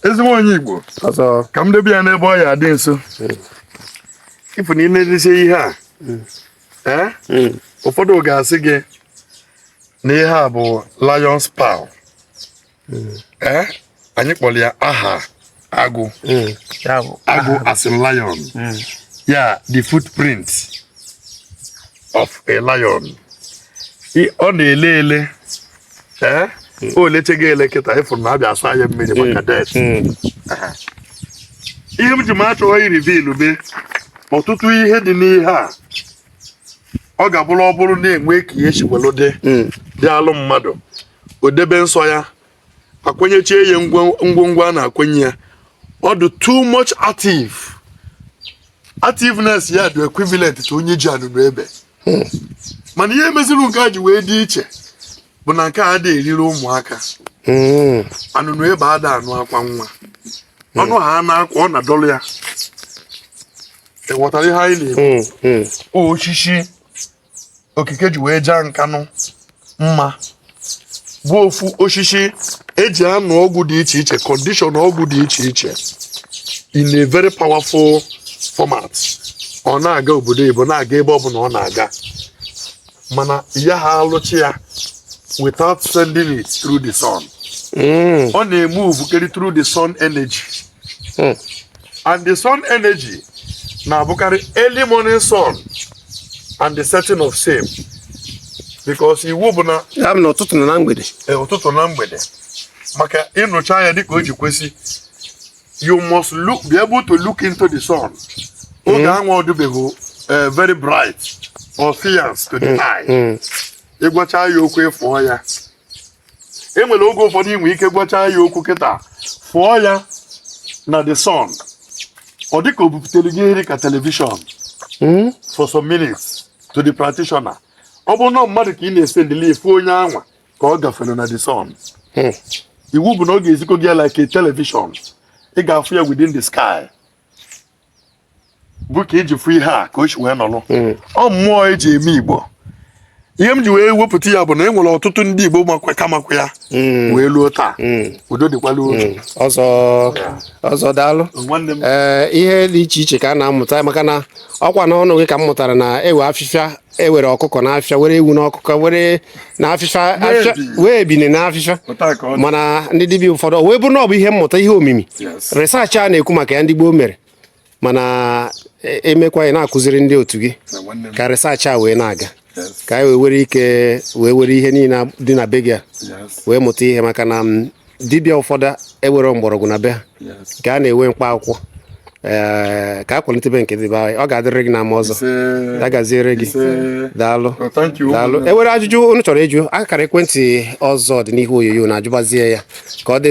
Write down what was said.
ezigbo onye Igbo ka m debia n'ebe ọ ya dị nso ifu na ị na-edese ihe a ụfọdụ ga-asị gị na ihe a bụ lion's paw anyị kpọrọ ya aha agụ as in lion ya the footprint of a lion ọ na-ele ele o lechego ele kịta ịfụrụ na abịa asụ anya mmiri maka det ihe m ji ma achọghị irivilu be ọtụtụ ihe dị n'ihe a ọ ga-abụrụ ọ bụrụ na-enwe ka ihe chiwelu dị alụ mmadụ o debe nsọ ya akwenyechie ya ngwongwo a na-akwenye ya ọ dị too much activeness ya dị equivalent to onye ji anụnụ ebe mana ihe meziri nke a ji wee dị iche bụ na nke a dị eriri ụmụaka anụnụ ebe a da anụ akwa nwa ọnụ ha na-akwa ọ na-adọrọ ya ịghọtara ihe anyị na-ekwu osisi okike ji wee jaa nkanụ mma bụ ofu osisi eji anụ ọgwụ dị iche iche condition ọgwụ dị iche iche in a very powerful format ọ na-aga obodo Igbo na-aga ebe ọ bụla ọ na-aga mana ya ha alụchi ya without sending it through the sun ọ na-emove carry through the sun energy and the sun energy na-abụkarị early morning sun and the setting of same because iwu bụ na ya bụ na ụtụtụ na mgbede ụtụtụ na mgbede maka ịnụcha ya dịka o ji kwesị you must be able to look into the sun oge anwụ ọdụbeghị very bright or fierce to the eye ịgwacha ya okwu ịfụọ ya enwere oge ụfọdụ inwe ike gwacha ya okwu kịta fụọ ya na the sun ọ dịka o buputere gị nri ka telivishọn for some minutes to the practitioner ọ bụrụ na mmadụ ka ị na-esendili efu onye anwa ka ọ gafere na the sun iwu bụ na ọ ga-ezikọ gị like a television ị ga-afụ ya within the sky bụ ka iji fụ ihe a ka o si wee nọrọ ọ mmụọ eji eme Igbo ihe m ji wee wepụta ya bụ na e nwere ọtụtụ ndị Igbo kamakwa ya wee luo taa udo dịkwala otu ọzọ daalụ ihe dị iche iche ka a na-amụta maka na ọkwa n'ọnụ gị ka m mụtara na ewe afịfịa ewere ọkụkọ na afịfịa were ewu na ọkụkọ were na afịfịa wee bine na afịfịa mana ndị dibịa ụfọdụ wee bụrụ na ọ bụ ihe mmụta ihe omimi research a na-ekwu maka ya ndị gboo mere mana emekwa ya na-akụziri ndị otu gị ka research a wee na-aga ka anyị wee were ihe niile dị na be gị a wee mụta ihe maka na dibịa ụfọdụ ewere mgbọrọgwụ na be ha nke a na-ewe mkpa akwụkwọ ka a kwalitebe nke dịbe anyị ọ ga-adịrị gị na ama ọzọ ya gaziere gị daalụ ewere ajụjụ unu chọrọ ịjụ akara ekwentị ọzọ dị n'ihu onyonyo na-ajụbazie ya ka ọ dị